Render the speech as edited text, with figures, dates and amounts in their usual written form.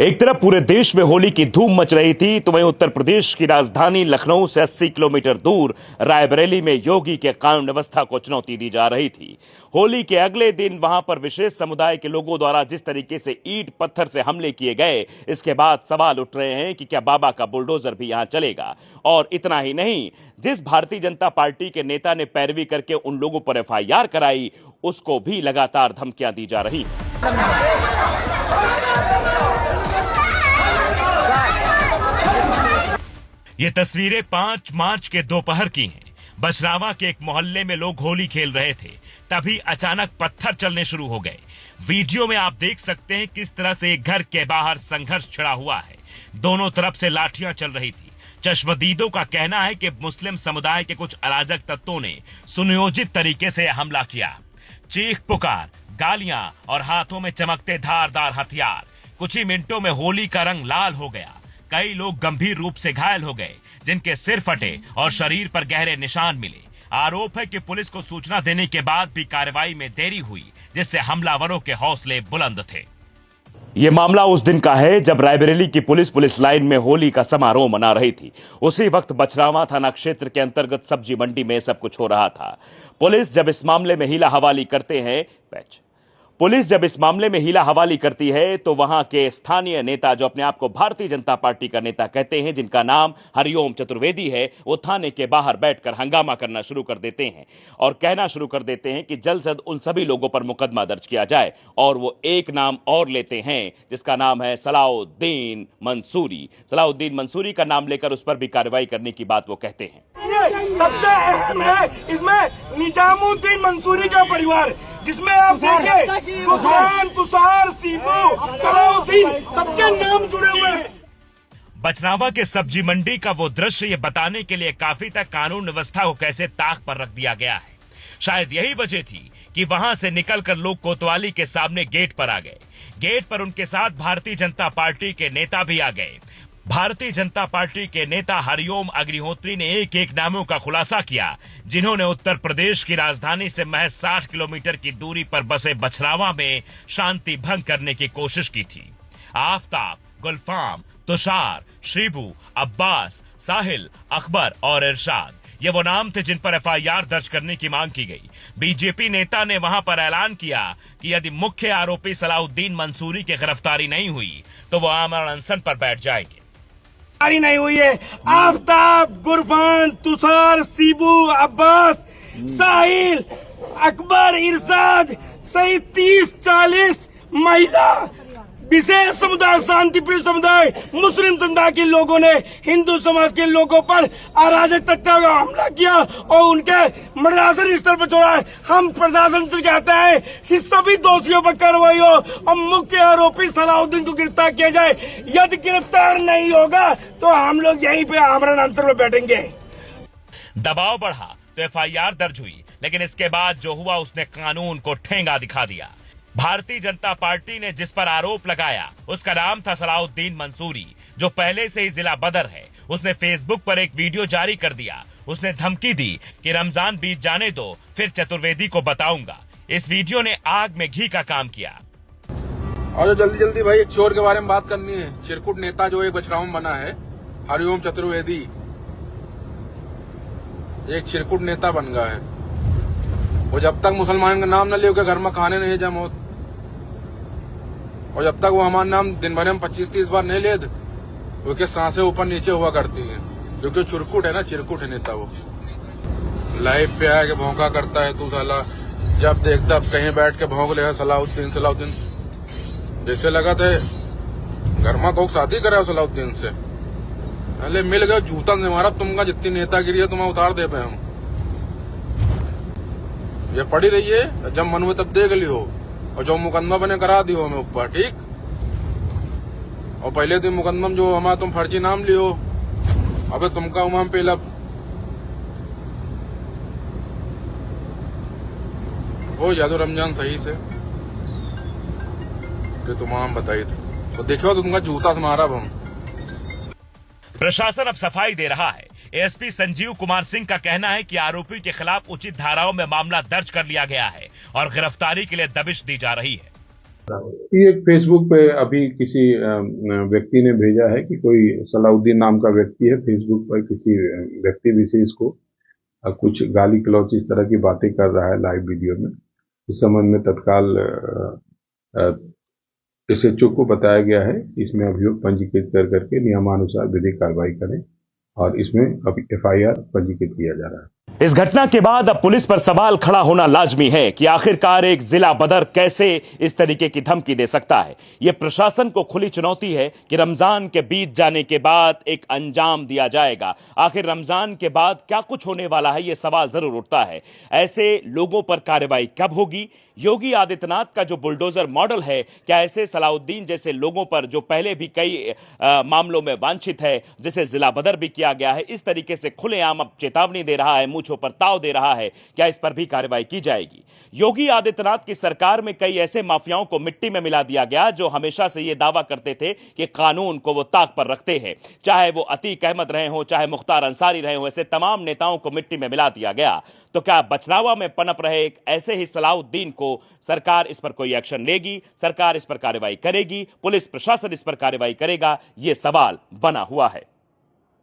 एक तरफ पूरे देश में होली की धूम मच रही थी, तो वहीं उत्तर प्रदेश की राजधानी लखनऊ से 80 किलोमीटर दूर रायबरेली में योगी के कानून व्यवस्था को चुनौती दी जा रही थी। होली के अगले दिन वहां पर विशेष समुदाय के लोगों द्वारा जिस तरीके से ईंट पत्थर से हमले किए गए, इसके बाद सवाल उठ रहे हैं कि क्या बाबा का बुलडोजर भी यहां चलेगा। और इतना ही नहीं, जिस भारतीय जनता पार्टी के नेता ने पैरवी करके उन लोगों पर FIR कराई, उसको भी लगातार धमकियां दी जा रही हैं। ये तस्वीरें 5 मार्च के दोपहर की हैं। बछरावा के एक मोहल्ले में लोग होली खेल रहे थे, तभी अचानक पत्थर चलने शुरू हो गए। वीडियो में आप देख सकते हैं किस तरह से एक घर के बाहर संघर्ष छिड़ा हुआ है। दोनों तरफ से लाठियां चल रही थी। चश्मदीदों का कहना है कि मुस्लिम समुदाय के कुछ अराजक तत्वों ने सुनियोजित तरीके से हमला किया। चीख पुकार, गालियां और हाथों में चमकते धारदार हथियार। कुछ ही मिनटों में होली का रंग लाल हो गया। कई लोग गंभीर रूप से घायल हो गए, जिनके सिर फटे और शरीर पर गहरे निशान मिले। आरोप है कि पुलिस को सूचना देने के बाद भी कार्रवाई में देरी हुई, जिससे हमलावरों के हौसले बुलंद थे। यह मामला उस दिन का है जब रायबरेली की पुलिस लाइन में होली का समारोह मना रही थी। उसी वक्त बछरावा थाना क्षेत्र के अंतर्गत सब्जी मंडी में सब कुछ हो रहा था। पुलिस जब इस मामले में हीला हवाली करती है तो वहां के स्थानीय नेता, जो अपने आप को भारतीय जनता पार्टी का नेता कहते हैं, जिनका नाम हरिओम चतुर्वेदी है, वो थाने के बाहर बैठकर हंगामा करना शुरू कर देते हैं और कहना शुरू कर देते हैं कि जल्द से जल्द उन सभी लोगों पर मुकदमा दर्ज किया जाए। और वो एक नाम और लेते हैं, जिसका नाम है सलाउद्दीन मंसूरी। सलाउद्दीन मंसूरी का नाम लेकर उस पर भी कार्रवाई करने की बात वो कहते हैं। सबसे अहम है इसमें निजामुद्दीन मंसूरी का परिवार, जिसमें आप देखिए गुफरान, तुषार, सीबू, सलाउद्दीन, सबके नाम जुड़े हुए हैं। बछरावा के सब्जी मंडी का वो दृश्य ये बताने के लिए काफी तक कानून व्यवस्था को कैसे ताक पर रख दिया गया है। शायद यही वजह थी कि वहां से निकलकर लोग कोतवाली के सामने गेट पर आ गए। गेट पर उनके साथ भारतीय जनता पार्टी के नेता भी आ गए। भारतीय जनता पार्टी के नेता हरिओम अग्निहोत्री ने एक नामों का खुलासा किया, जिन्होंने उत्तर प्रदेश की राजधानी से महज 60 किलोमीटर की दूरी पर बसे बछरावा में शांति भंग करने की कोशिश की थी। आफताब, गुलफाम, तुषार, श्रीबू, अब्बास, साहिल, अकबर और इरशाद, ये वो नाम थे जिन पर FIR दर्ज करने की मांग की गई। बीजेपी नेता ने वहां पर ऐलान किया कि यदि मुख्य आरोपी सलाउद्दीन मंसूरी की गिरफ्तारी नहीं हुई तो वो आमरण अनशन पर बैठ जाएंगे। नहीं हुई है। आफताब, गुरफान, तुषार, सीबू, अब्बास, साहिल, अकबर, इरशाद सहित 30-40 महिला, विशेष समुदाय, शांतिप्रिय समुदाय, मुस्लिम समुदाय के लोगों ने हिंदू समाज के लोगों पर अराजक तत्वों का हमला किया और उनके मर्दासर स्थल पर छोड़ा है। हम प्रशासन से कहते हैं कि सभी दोषियों पर कार्रवाई हो और मुख्य आरोपी सलाउद्दीन को गिरफ्तार किया जाए। यदि गिरफ्तार नहीं होगा तो हम लोग यहीं पे आमरण अनशन में बैठेंगे। दबाव बढ़ा तो FIR दर्ज हुई, लेकिन इसके बाद जो हुआ उसने कानून को ठेंगा दिखा दिया। भारतीय जनता पार्टी ने जिस पर आरोप लगाया उसका नाम था सलाउद्दीन मंसूरी, जो पहले से ही जिला बदर है। उसने फेसबुक पर एक वीडियो जारी कर दिया। उसने धमकी दी कि रमजान बीत जाने दो, फिर चतुर्वेदी को बताऊंगा। इस वीडियो ने आग में घी का काम किया। और जल्दी जल्दी भाई एक चोर के बारे में बात करनी है। चिरकुट नेता जो एक बछरावा में बना है, हरिओम चतुर्वेदी, एक चिरकुट नेता बन गया है। वो जब तक मुसलमान का नाम न ले, घर में खाने नहीं जमा, और जब तक वो हमारा नाम दिन भर में 25-30 बार नहीं ले, उसके सांसें ऊपर नीचे हुआ करती हैं, क्योंकि चिरकुट है ना, चिरकुट है नेता। वो लाइव पे आके भौंका करता है, तू साला जब देखता कहीं बैठ के भौंक ले, सलाउद्दीन सलाउद्दीन। जैसे लगा था घर में कोई शादी करे सलाउद्दीन से, पहले मिल गए जूता से मारा। तुमका जितनी नेतागिरी है तुम्हें उतार दे पे हम। ये पड़ी रही है, जब मन हुए तब देख लियो, और जो मुकदमा बने करा दियो हमें ऊपर, ठीक। और पहले दिन मुकदमा जो हमारा तुम फर्जी नाम लियो, अबे तुमका उमाम पे लब हो जादू रमजान सही से कि तुम बताई थे, तो देखो तुमका जूता से मारा हम। प्रशासन अब सफाई दे रहा है। ASP संजीव कुमार सिंह का कहना है कि आरोपी के खिलाफ उचित धाराओं में मामला दर्ज कर लिया गया है और गिरफ्तारी के लिए दबिश दी जा रही है। ये एक फेसबुक पे अभी किसी व्यक्ति ने भेजा है कि कोई सलाउद्दीन नाम का व्यक्ति है, फेसबुक पर किसी व्यक्ति विशेष को कुछ गाली गलौच इस तरह की बातें कर रहा है लाइव वीडियो में। इस संबंध में तत्काल SHO को बताया गया है कि इसमें अभियोग पंजीकृत कर करके नियमानुसार विधिक कार्रवाई करें और इसमें अभी FIR पंजीकृत किया जा रहा है। इस घटना के बाद अब पुलिस पर सवाल खड़ा होना लाजमी है कि आखिरकार एक जिला बदर कैसे इस तरीके की धमकी दे सकता है। यह प्रशासन को खुली चुनौती है कि रमजान के बीत जाने के बाद एक अंजाम दिया जाएगा। आखिर रमजान के बाद क्या कुछ होने वाला है, यह सवाल जरूर उठता है। ऐसे लोगों पर कार्रवाई कब होगी? योगी आदित्यनाथ का जो बुलडोजर मॉडल है, क्या ऐसे सलाउद्दीन जैसे लोगों पर जो पहले भी कई मामलों में वांछित है, जिसे जिला बदर भी किया गया है, इस तरीके से खुलेआम अब चेतावनी दे रहा है, मूंछों पर ताव दे रहा है, क्या इस पर भी कार्रवाई की जाएगी? योगी आदित्यनाथ की सरकार में कई ऐसे माफियाओं को मिट्टी में मिला दिया गया जो हमेशा से यह दावा करते थे कि कानून को वो ताक पर रखते हैं। चाहे वो अतीक अहमद रहे हो, चाहे मुख्तार अंसारी रहे हो, ऐसे तमाम नेताओं को मिट्टी में मिला दिया गया। तो क्या बचरावा में पनप रहे एक ऐसे ही सलाउद्दीन को सरकार इस पर कोई एक्शन लेगी? सरकार इस पर कार्रवाई करेगी? पुलिस प्रशासन इस पर कार्रवाई करेगा? यह सवाल बना हुआ है।